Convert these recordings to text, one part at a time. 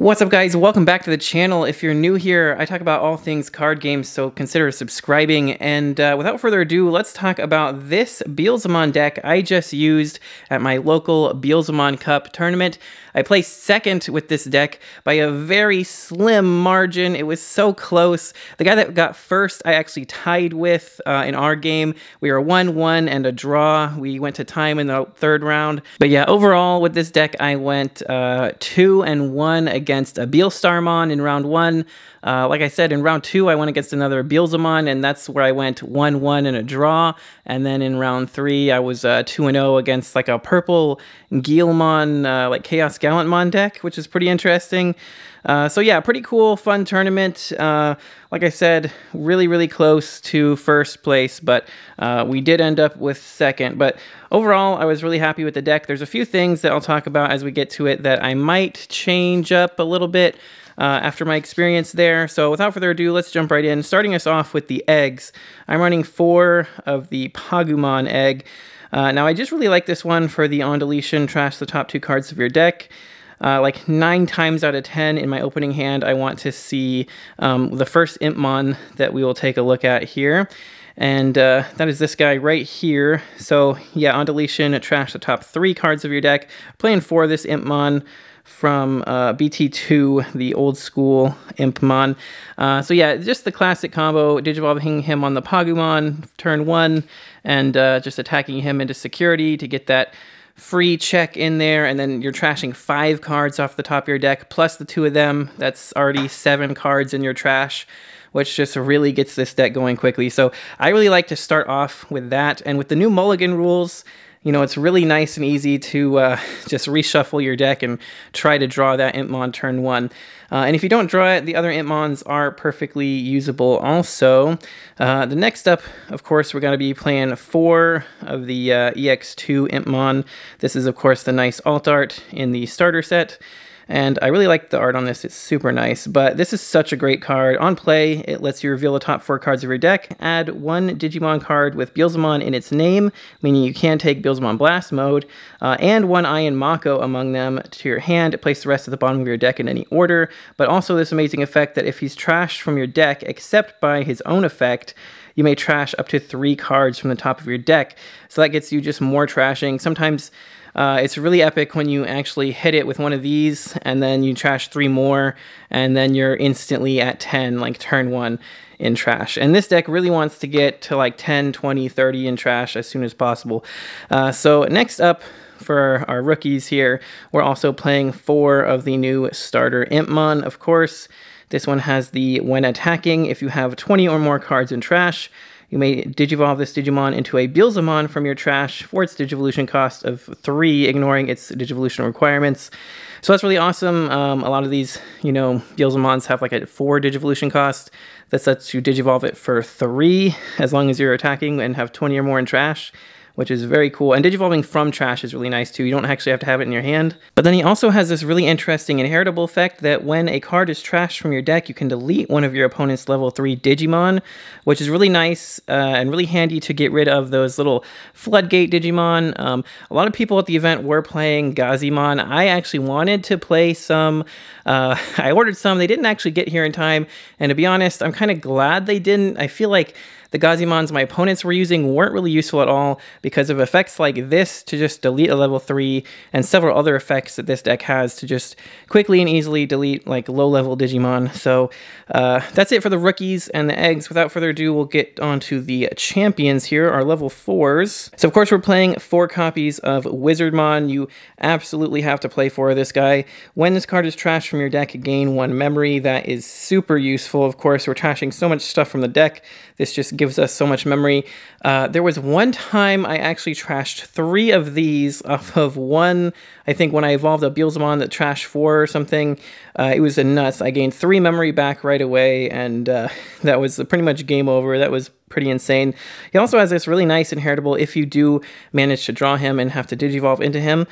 What's up, guys? Welcome back to the channel. If you're new here, I talk about all things card games, so consider subscribing. And without further ado, let's talk about this Beelzemon deck I just used at my local Beelzemon Cup tournament. I placed second with this deck by a very slim margin. It was so close. The guy that got first, I actually tied with in our game. We were 1-1 and a draw. We went to time in the third round. But yeah, overall with this deck, I went 2-1 against a Beelzemon in round 1. Like I said, in round 2, I went against another Beelzemon, and that's where I went 1-1 in a draw. And then in round 3, I was 2-0 against like a purple Beelzemon, like Chaos Gallantmon deck, which is pretty interesting. So yeah, pretty cool, fun tournament. Like I said, really close to first place, but we did end up with second. But overall, I was really happy with the deck. There's a few things that I'll talk about as we get to it that I might change up a little bit after my experience there. So without further ado, let's jump right in. Starting us off with the eggs. I'm running 4 of the Pagumon egg. Now, I just really like this one for the on deletion, trash the top 2 cards of your deck. Like 9 times out of 10 in my opening hand, I want to see the first Impmon that we will take a look at here. And that is this guy right here. So yeah, on deletion, trash the top 3 cards of your deck. Playing for this Impmon from BT2, the old school Impmon. So yeah, just the classic combo, digivolving him on the Pagumon turn 1, and just attacking him into security to get that free check in there, and then you're trashing 5 cards off the top of your deck, plus the 2 of them. That's already 7 cards in your trash, which just really gets this deck going quickly. So I really like to start off with that, and with the new mulligan rules, you know, it's really nice and easy to just reshuffle your deck and try to draw that Impmon turn 1. And if you don't draw it, the other Impmons are perfectly usable also. The next up, of course, we're going to be playing 4 of the EX2 Impmon. This is, of course, the nice alt art in the starter set. And I really like the art on this. It's super nice. But this is such a great card. On play, it lets you reveal the top 4 cards of your deck. Add 1 Digimon card with Beelzemon in its name, meaning you can take Beelzemon Blast mode, and 1 Iron Mako among them to your hand. Place the rest at the bottom of your deck in any order. But also this amazing effect that if he's trashed from your deck, except by his own effect, you may trash up to 3 cards from the top of your deck. So that gets you just more trashing. Sometimes it's really epic when you actually hit it with one of these, and then you trash 3 more, and then you're instantly at 10, like turn 1 in trash. And this deck really wants to get to like 10, 20, 30 in trash as soon as possible. So next up for our rookies here, we're also playing 4 of the new starter Impmon, of course. This one has the when attacking, if you have 20 or more cards in trash, you may digivolve this Digimon into a Beelzemon from your trash for its Digivolution cost of 3, ignoring its Digivolution requirements. So that's really awesome. A lot of these, you know, Beelzemons have like a 4 Digivolution cost. That lets you digivolve it for 3, as long as you're attacking and have 20 or more in trash, which is very cool. And digivolving from trash is really nice too. You don't actually have to have it in your hand. But then he also has this really interesting inheritable effect that when a card is trashed from your deck, you can delete one of your opponent's level 3 Digimon, which is really nice and really handy to get rid of those little floodgate Digimon. A lot of people at the event were playing Gazimon. I actually wanted to play some. I ordered some. They didn't actually get here in time. And to be honest, I'm kind of glad they didn't. I feel like the Gazimons my opponents were using weren't really useful at all because of effects like this to just delete a level 3 and several other effects that this deck has to just quickly and easily delete like low-level Digimon. So that's it for the rookies and the eggs. Without further ado, we'll get on to the champions here, our level 4s. So of course we're playing 4 copies of Wizardmon. You absolutely have to play 4 of this guy. When this card is trashed from your deck, gain 1 memory. That is super useful. Of course, we're trashing so much stuff from the deck. This just gives us so much memory. There was one time I actually trashed 3 of these off of 1, I think when I evolved a Beelzemon that trashed 4 or something. It was nuts. I gained 3 memory back right away, and that was pretty much game over. That was pretty insane. He also has this really nice inheritable if you do manage to draw him and have to digivolve into him.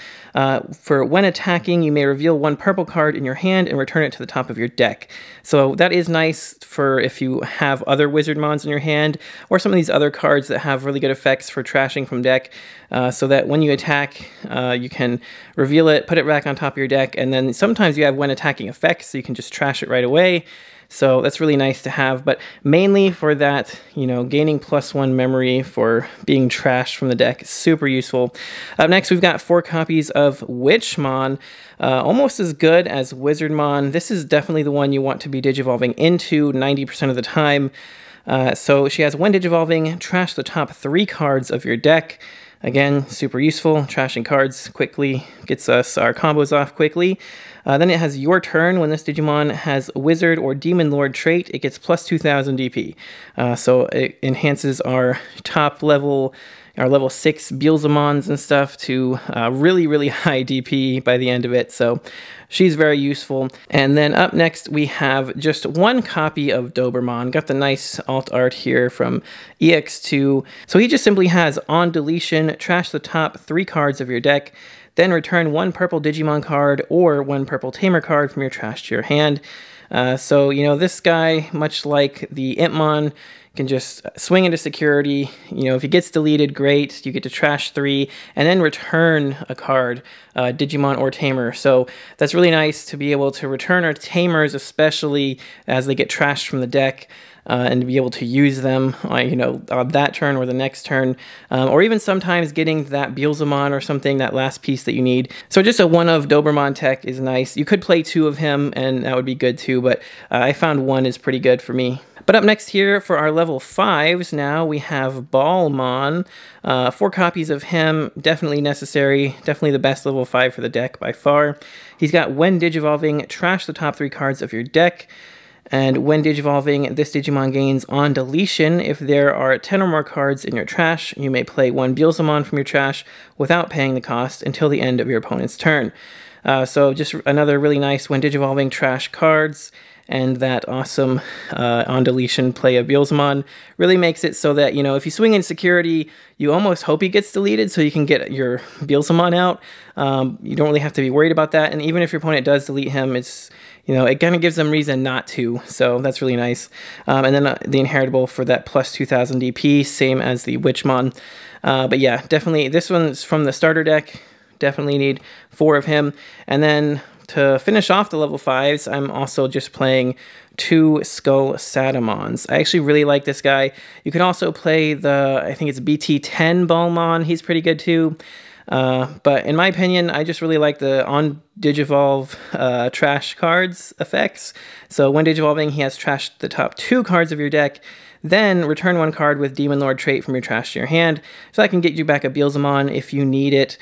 For when attacking, you may reveal one purple card in your hand and return it to the top of your deck. So that is nice for if you have other Wizardmons in your hand, or some of these other cards that have really good effects for trashing from deck, so that when you attack, you can reveal it, put it back on top of your deck, and then sometimes you have when attacking effects, so you can just trash it right away. So that's really nice to have, but mainly for that, you know, gaining +1 memory for being trashed from the deck is super useful. Up next, we've got 4 copies of Witchmon, almost as good as Wizardmon. This is definitely the one you want to be digivolving into 90% of the time. So she has when digivolving, trash the top 3 cards of your deck. Again, super useful. Trashing cards quickly gets us our combos off quickly. Then it has your turn. When this Digimon has Wizard or Demon Lord trait, it gets plus 2000 DP. So it enhances our top level, our level 6 Beelzemons and stuff to really, really high DP by the end of it. So she's very useful. And then up next, we have just 1 copy of Dobermon. Got the nice alt art here from EX2. So he just simply has on deletion, trash the top 3 cards of your deck, then return 1 purple Digimon card or 1 purple Tamer card from your trash to your hand. So, you know, this guy, much like the Impmon, can just swing into security. You know, if he gets deleted, great. You get to trash 3 and then return a card, Digimon or Tamer. So that's really nice to be able to return our Tamers, especially as they get trashed from the deck. And to be able to use them, you know, on that turn or the next turn, or even sometimes getting that Beelzemon or something, that last piece that you need. So just a 1 of Dobermon tech is nice. You could play 2 of him, and that would be good too, but I found 1 is pretty good for me. But up next here for our level 5s now, we have Beelzemon. 4 copies of him, definitely necessary, definitely the best level 5 for the deck by far. He's got when digivolving, trash the top 3 cards of your deck. And when digivolving, this Digimon gains on deletion. If there are 10 or more cards in your trash, you may play 1 Beelzemon from your trash without paying the cost until the end of your opponent's turn. So just another really nice when digivolving trash cards, and that awesome on deletion play of Beelzemon really makes it so that, you know, if you swing in security, you almost hope he gets deleted so you can get your Beelzemon out. You don't really have to be worried about that, and even if your opponent does delete him, it's, you know, it kind of gives them reason not to, so that's really nice. And then the inheritable for that plus 2000 DP, same as the Witchmon. But yeah, definitely, this one's from the starter deck. Definitely need 4 of him. And then to finish off the level 5s, I'm also just playing 2 Skull Satamons. I actually really like this guy. You can also play the, I think it's BT10 Beelzemon. He's pretty good too. But in my opinion, I just really like the on Digivolve trash cards effects. So when digivolving, he has trashed the top 2 cards of your deck, then return 1 card with Demon Lord trait from your trash to your hand. So that can get you back a Beelzemon if you need it.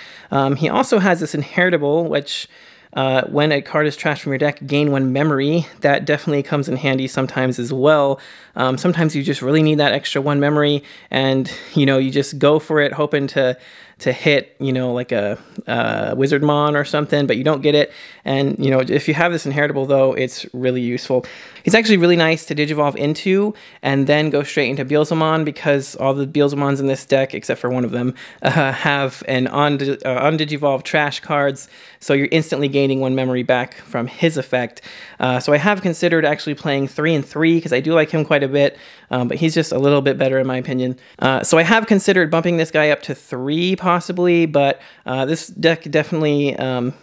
He also has this inheritable, which when a card is trashed from your deck, gain 1 memory. That definitely comes in handy sometimes as well. Sometimes you just really need that extra 1 memory, and, you know, you just go for it, hoping to hit, you know, like a Wizardmon or something, but you don't get it. And, you know, if you have this inheritable, though, it's really useful. It's actually really nice to digivolve into and then go straight into Beelzemon, because all the Beelzemons in this deck, except for one of them, have an on-digivolve trash cards, so you're instantly gaining 1 memory back from his effect. So I have considered actually playing 3 and 3, because I do like him quite a bit, but he's just a little bit better in my opinion. So I have considered bumping this guy up to 3 possibly, but this deck definitely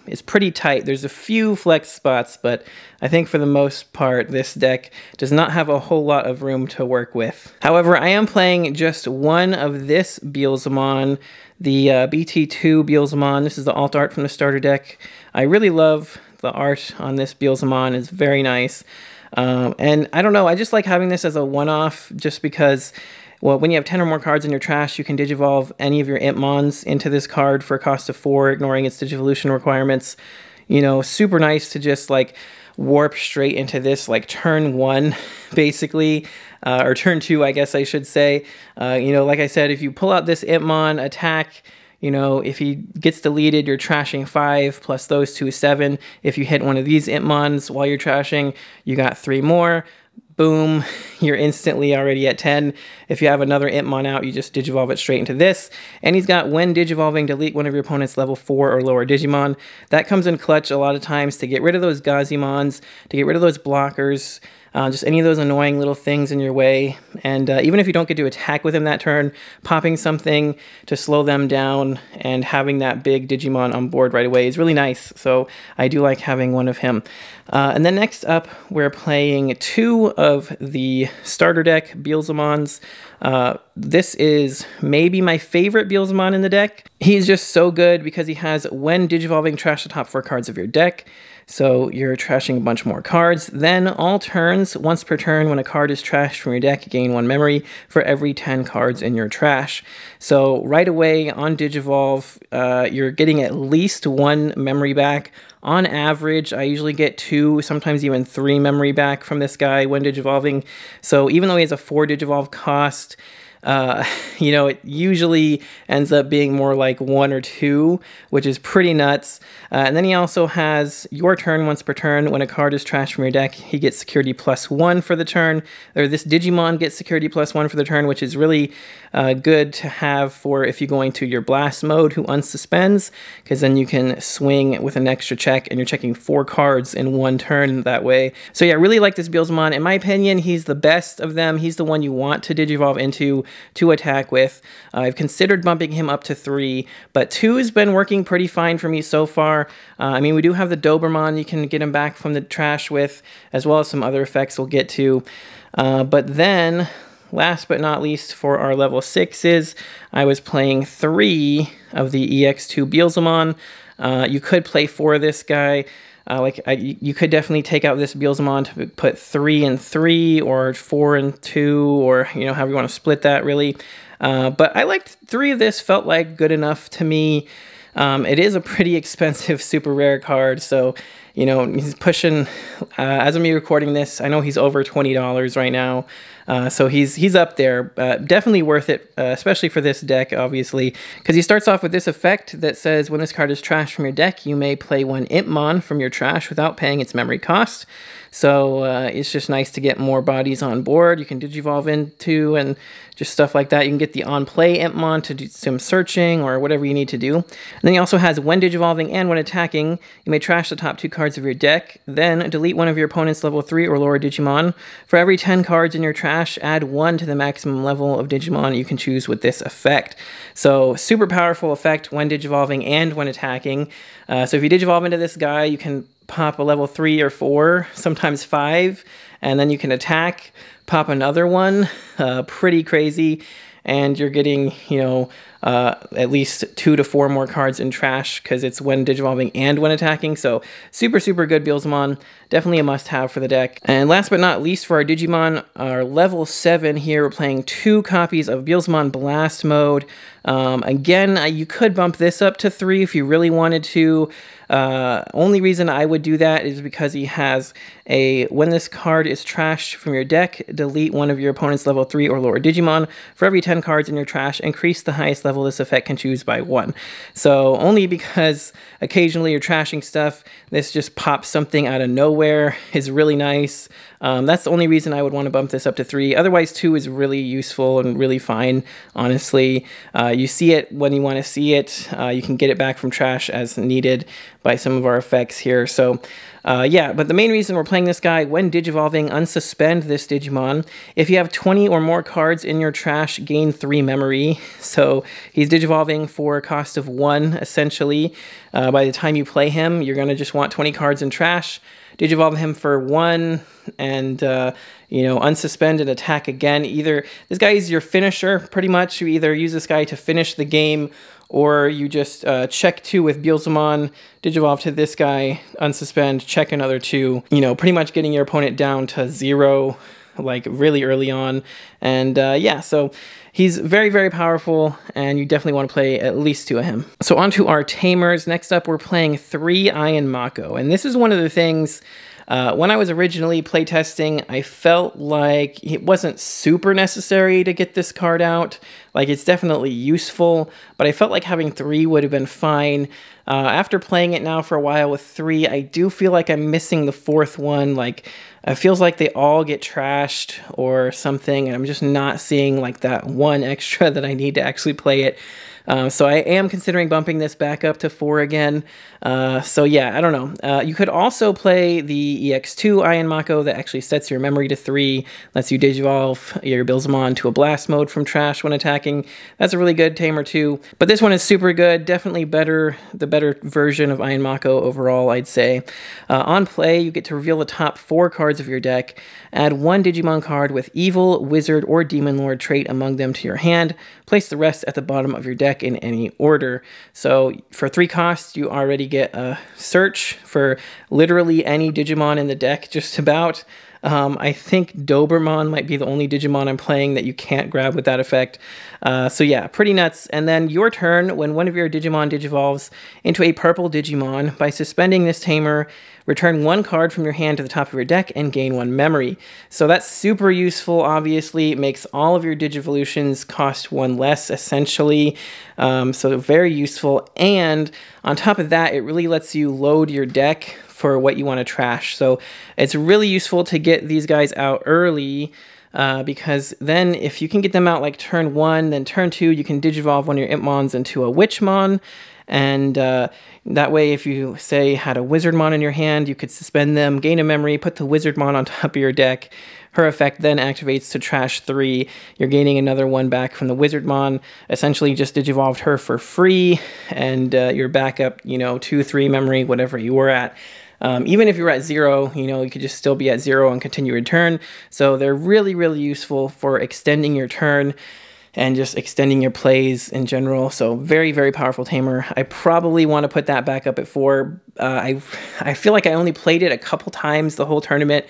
is pretty tight. There's a few flex spots, but I think for the most part, this deck does not have a whole lot of room to work with. However, I am playing just 1 of this Beelzemon, the BT2 Beelzemon. This is the alt art from the starter deck. I really love the art on this Beelzemon. It's very nice. And I don't know, I just like having this as a one-off, just because, well, when you have 10 or more cards in your trash, you can digivolve any of your Impmons into this card for a cost of 4, ignoring its digivolution requirements. You know, super nice to just, like, warp straight into this, like, turn 1, basically, or turn 2, I guess I should say. You know, like I said, if you pull out this Impmon, attack, you know, if he gets deleted, you're trashing 5, plus those 2 is 7. If you hit one of these Impmons while you're trashing, you got 3 more. boom, you're instantly already at 10. If you have another Impmon out, you just Digivolve it straight into this. And he's got, when Digivolving, delete one of your opponent's level 4 or lower Digimon. That comes in clutch a lot of times to get rid of those Gazimons, to get rid of those blockers, just any of those annoying little things in your way. And even if you don't get to attack with him that turn, popping something to slow them down and having that big Digimon on board right away is really nice. So I do like having one of him. And then next up, we're playing 2 of the starter deck Beelzemons. This is maybe my favorite Beelzemon in the deck. He's just so good because he has, when Digivolving, trash the top 4 cards of your deck. So you're trashing a bunch more cards. Then all turns, once per turn, when a card is trashed from your deck, you gain 1 memory for every 10 cards in your trash. So right away on Digivolve, you're getting at least 1 memory back. On average, I usually get 2, sometimes even 3 memory back from this guy when Digivolving. So even though he has a 4 Digivolve cost, you know, it usually ends up being more like 1 or 2, which is pretty nuts. And then he also has your turn once per turn. When a card is trashed from your deck, he gets security +1 for the turn. Or this Digimon gets security +1 for the turn, which is really good to have for if you go into your blast mode who unsuspends, because then you can swing with an extra check and you're checking 4 cards in 1 turn that way. So yeah, I really like this Beelzemon. In my opinion, he's the best of them. He's the one you want to Digivolve into to attack with. I've considered bumping him up to 3, but 2 has been working pretty fine for me so far. I mean, we do have the Doberman you can get him back from the trash with, as well as some other effects we'll get to. But then, last but not least, for our level 6s, I was playing 3 of the EX2 Beelzemon. You could play 4 of this guy. You could definitely take out this Beelzemon to put 3 and 3 or 4 and 2, or, you know, however you want to split that, really. But I liked 3 of this, felt like good enough to me. It is a pretty expensive super rare card, so, you know, he's pushing, as I'm recording this, I know he's over $20 right now. So he's up there. Definitely worth it, especially for this deck, obviously, because he starts off with this effect that says, when this card is trashed from your deck, you may play 1 Impmon from your trash without paying its memory cost. So it's just nice to get more bodies on board. You can Digivolve into and just stuff like that. You can get the on-play Impmon to do some searching or whatever you need to do. And then he also has, when Digivolving and when attacking, you may trash the top 2 cards of your deck, then delete one of your opponent's level 3 or lower Digimon. For every 10 cards in your trash, add 1 to the maximum level of Digimon you can choose with this effect. So super powerful effect when Digivolving and when attacking. So if you Digivolve into this guy, you can pop a level 3 or 4, sometimes 5, and then you can attack, pop another one, pretty crazy, and you're getting, you know, at least 2 to 4 more cards in trash, because it's when Digivolving and when attacking. So super, super good Beelzemon. Definitely a must-have for the deck. And last but not least, for our Digimon, our level 7 here, we're playing 2 copies of Beelzemon Blast Mode. Again, you could bump this up to 3 if you really wanted to. Only reason I would do that is because he has a, when this card is trashed from your deck, delete one of your opponent's level 3 or lower Digimon. For every 10 cards in your trash, increase the highest level this effect can choose by 1. So only because occasionally you're trashing stuff, this just pops something out of nowhere is really nice. That's the only reason I would want to bump this up to 3. Otherwise, 2 is really useful and really fine, honestly. You see it when you want to see it. You can get it back from trash as needed by some of our effects here. So yeah, but the main reason we're playing this guy, when Digivolving, unsuspend this Digimon. If you have 20 or more cards in your trash, gain 3 memory. So he's Digivolving for a cost of 1, essentially. By the time you play him, you're going to just want 20 cards in trash. Digivolve him for 1, and you know, unsuspend and attack again. Either this guy is your finisher, pretty much. You either use this guy to finish the game, or you just check 2 with Beelzemon, Digivolve to this guy, unsuspend, check another 2. You know, pretty much getting your opponent down to 0, like really early on. And yeah, so he's very, very powerful, and you definitely want to play at least 2 of him. So on to our tamers. Next up, we're playing 3 Iron Mako, and this is one of the things When I was originally playtesting, I felt like it wasn't super necessary to get this card out. Like, it's definitely useful, but I felt like having 3 would have been fine. After playing it now for a while with 3, I do feel like I'm missing the 4th one. Like, it feels like they all get trashed or something, and I'm just not seeing like that 1 extra that I need to actually play it. So I am considering bumping this back up to 4 again. So yeah, I don't know. You could also play the EX2 Iron Mako that actually sets your memory to 3, lets you digivolve your Beelzemon to a blast mode from trash when attacking. That's a really good tamer too. But this one is super good, definitely the better version of Iron Mako overall, I'd say. On play, you get to reveal the top 4 cards of your deck, add 1 Digimon card with Evil, Wizard, or Demon Lord trait among them to your hand, place the rest at the bottom of your deck in any order. So for 3 costs, you already get a search for literally any Digimon in the deck, just about. I think Doberman might be the only Digimon I'm playing that you can't grab with that effect. So yeah, pretty nuts. And then your turn, when one of your Digimon digivolves into a purple Digimon, by suspending this tamer, return 1 card from your hand to the top of your deck and gain 1 memory. So that's super useful, obviously. It makes all of your Digivolutions cost 1 less, essentially. So very useful. And on top of that, it really lets you load your deck for what you want to trash. So it's really useful to get these guys out early, because then if you can get them out like turn 1, then turn 2, you can digivolve one of your Impmons into a Witchmon. And that way, if you, say, had a Wizardmon in your hand, you could suspend them, gain a memory, put the Wizardmon on top of your deck. Her effect then activates to trash 3. You're gaining another 1 back from the Wizardmon. Essentially just digivolved her for free, and you're back up, 2, 3 memory, whatever you were at. Even if you're at 0, you could just still be at 0 and continue your turn. So they're really, really useful for extending your turn and just extending your plays in general. So very, very powerful tamer. I probably want to put that back up at 4. I feel like I only played it a couple times the whole tournament,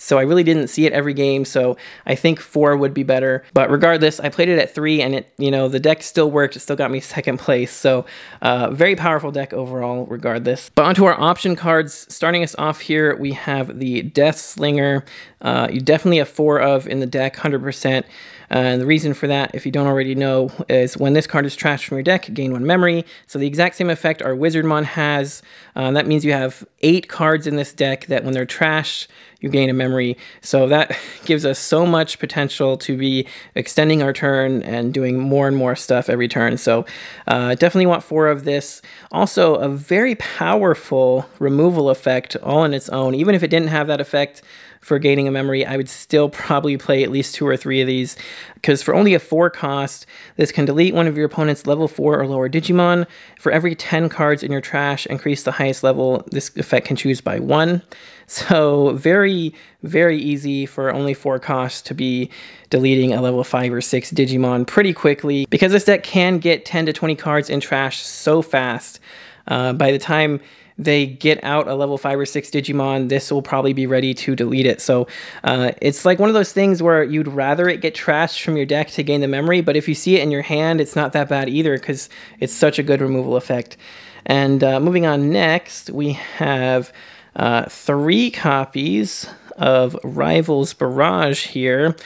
so I really didn't see it every game, so I think 4 would be better. But regardless, I played it at 3, and it, the deck still worked. It still got me 2nd place, so very powerful deck overall, regardless. But onto our option cards. Starting us off here, we have the Death Slinger. You definitely have 4 of in the deck, 100%. And the reason for that, if you don't already know, is when this card is trashed from your deck, gain 1 memory. So the exact same effect our Wizardmon has. That means you have 8 cards in this deck that when they're trashed, you gain a memory. So that gives us so much potential to be extending our turn and doing more and more stuff every turn. So definitely want 4 of this. Also, a very powerful removal effect all on its own. Even if it didn't have that effect for gaining a memory, I would still probably play at least 2 or 3 of these, because for only a 4 cost, this can delete one of your opponent's level 4 or lower Digimon. For every 10 cards in your trash, increase the highest level this effect can choose by 1. So very, very easy for only 4 costs to be deleting a level 5 or 6 Digimon pretty quickly, because this deck can get 10 to 20 cards in trash so fast. By the time they get out a level 5 or 6 Digimon, this will probably be ready to delete it. So it's like one of those things where you'd rather it get trashed from your deck to gain the memory, but if you see it in your hand, it's not that bad either, because it's such a good removal effect. And moving on next, we have 3 copies of Rivals Barrage here.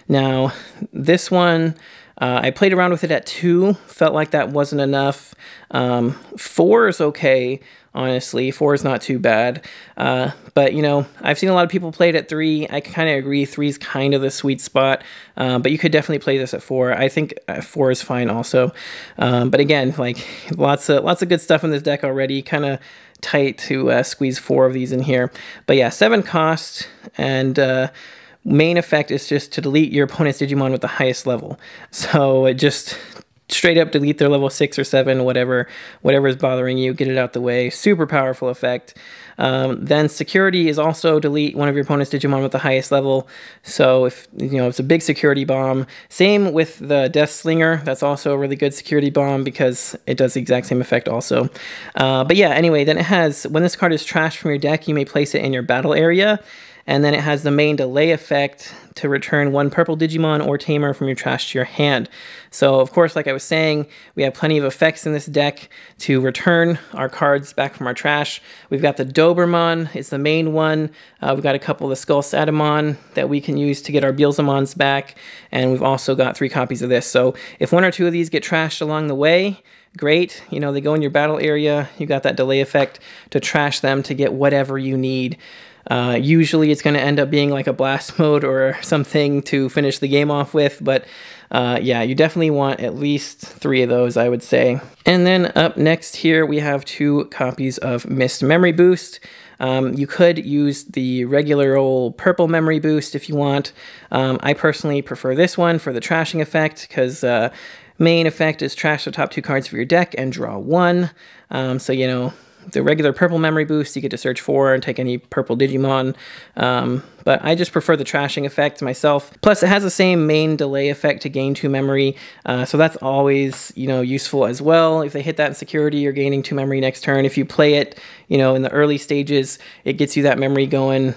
Now, this one, I played around with it at 2, felt like that wasn't enough. 4 is okay, honestly. 4 is not too bad. But, I've seen a lot of people play it at 3. I kind of agree 3 is kind of the sweet spot. But you could definitely play this at 4. I think 4 is fine also. But again, like lots of good stuff in this deck already. Kind of tight to squeeze 4 of these in here. But yeah, 7 cost, and main effect is just to delete your opponent's Digimon with the highest level. So it just straight up delete their level 6 or 7, whatever is bothering you, get it out the way. Super powerful effect. Then security is also delete one of your opponent's Digimon with the highest level. So if it's a big security bomb. Same with the Death Slinger. That's also a really good security bomb because it does the exact same effect also. But yeah, anyway, then it has, when this card is trashed from your deck, you may place it in your battle area. and then it has the main delay effect to return one purple Digimon or Tamer from your trash to your hand. So, of course, like I was saying, we have plenty of effects in this deck to return our cards back from our trash. We've got the Doberman, it's the main one. We've got a couple of the Skull Satamon that we can use to get our Beelzemons back, and we've also got 3 copies of this. So if 1 or 2 of these get trashed along the way, great. You know, they go in your battle area, you got that delay effect to trash them to get whatever you need. Usually it's going to end up being like a blast mode or something to finish the game off with, but yeah, you definitely want at least 3 of those, I would say. And then up next here, we have 2 copies of Mist Memory Boost. You could use the regular old purple memory boost if you want. I personally prefer this one for the trashing effect, because main effect is trash the top 2 cards of your deck and draw 1. So, you know, the regular purple memory boost, you get to search for and take any purple Digimon. But I just prefer the trashing effect myself. Plus, it has the same main delay effect to gain 2 memory. So that's always, you know, useful as well. If they hit that in security, you're gaining 2 memory next turn. If you play it, you know, in the early stages, it gets you that memory going,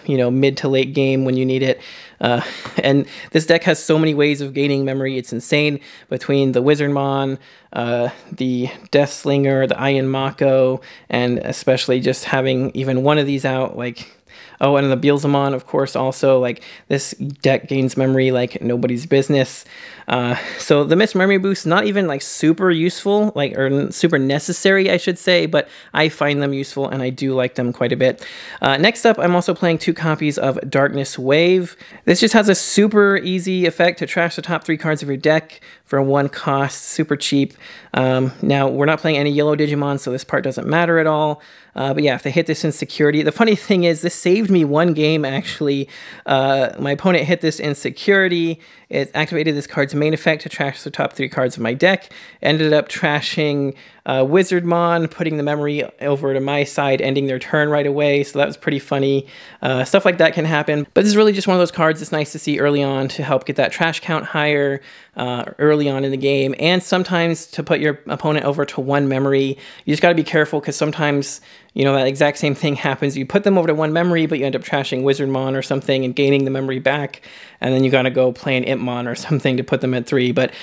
you know, mid to late game when you need it. And this deck has so many ways of gaining memory. It's insane, between the Wizardmon, the Deathslinger, the Iron Mako, and especially just having even one of these out, like, oh, and the Beelzemon, of course, also. Like, this deck gains memory like nobody's business. So the Mist Memory Boost, not even like super useful, like, or super necessary, I should say, but I find them useful and I do like them quite a bit. Next up, I'm also playing 2 copies of Darkness Wave. This just has a super easy effect to trash the top 3 cards of your deck for 1 cost, super cheap. Now, we're not playing any yellow Digimon, so this part doesn't matter at all. But yeah, if they hit this in security, the funny thing is this saved me 1 game, actually. My opponent hit this in security. It activated this card's main effect to trash the top 3 cards of my deck. Ended up trashing Wizardmon, putting the memory over to my side, ending their turn right away. So that was pretty funny. Stuff like that can happen. But this is really just one of those cards that's nice to see early on to help get that trash count higher early on in the game. And sometimes to put your opponent over to 1 memory. You just got to be careful, because sometimes, you know, that exact same thing happens. You put them over to 1 memory, but you end up trashing Wizardmon or something and gaining the memory back. And then you got to go play an Impmon or something to put them at 3. But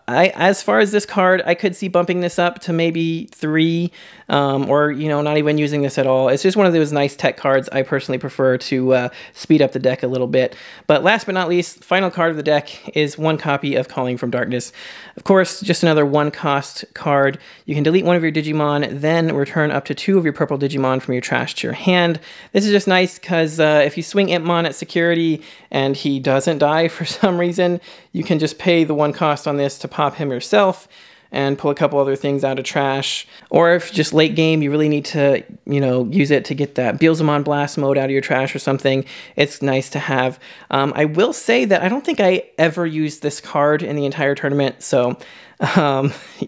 as far as this card, I could see bumping this up to maybe 3, or, you know, not even using this at all. It's just one of those nice tech cards I personally prefer to speed up the deck a little bit. But last but not least, final card of the deck is 1 copy of Calling from Darkness. Of course, just another 1 cost card. You can delete 1 of your Digimon, then return up to 2 of your purple Digimon from your trash to your hand. This is just nice because if you swing Impmon at security and he doesn't die for some reason, you can just pay the 1 cost on this to pop him yourself and pull a couple other things out of trash. Or if just late game, you really need to, you know, use it to get that Beelzemon blast mode out of your trash or something, it's nice to have. I will say that I don't think I ever used this card in the entire tournament, so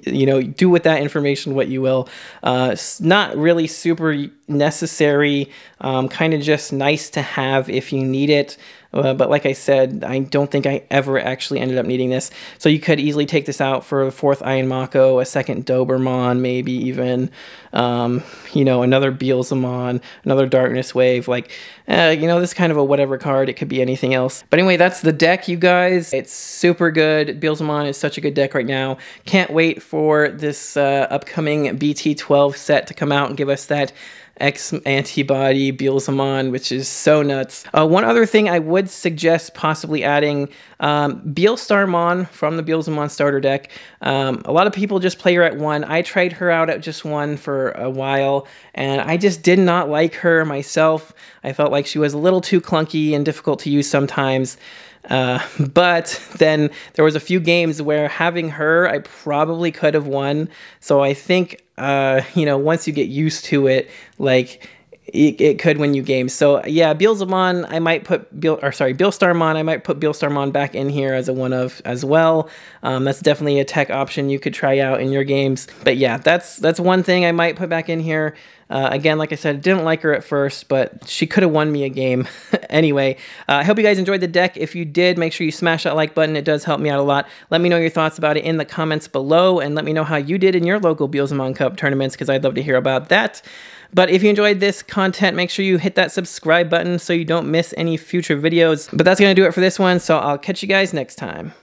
you know, do with that information what you will. Not really super necessary, kind of just nice to have if you need it. But like I said, I don't think I ever actually ended up needing this. So you could easily take this out for a 4th Iron Mako, a 2nd Doberman, maybe even, you know, another Beelzemon, another Darkness Wave. Like, you know, this is kind of a whatever card. It could be anything else. But anyway, that's the deck, you guys. It's super good. Beelzemon is such a good deck right now. Can't wait for this upcoming BT12 set to come out and give us that X-Antibody Beelzemon, which is so nuts. One other thing I would suggest possibly adding, Beelstarmon from the Beelzemon starter deck. A lot of people just play her at 1. I tried her out at just 1 for a while, and I just did not like her myself. I felt like she was a little too clunky and difficult to use sometimes. But then there was a few games where having her, I probably could have won. So I think, you know, once you get used to it, like, it could win you games. So yeah, Beelzemon, I might put Beelstarmon, I might put Beelstarmon back in here as a 1-of as well. That's definitely a tech option you could try out in your games. But yeah, that's one thing I might put back in here. Again, like I said, didn't like her at first, but she could have won me a game. Anyway, I hope you guys enjoyed the deck. If you did, make sure you smash that like button. It does help me out a lot. Let me know your thoughts about it in the comments below, and let me know how you did in your local Beelzemon Cup tournaments, because I'd love to hear about that. But if you enjoyed this content, make sure you hit that subscribe button so you don't miss any future videos. But that's going to do it for this one, so I'll catch you guys next time.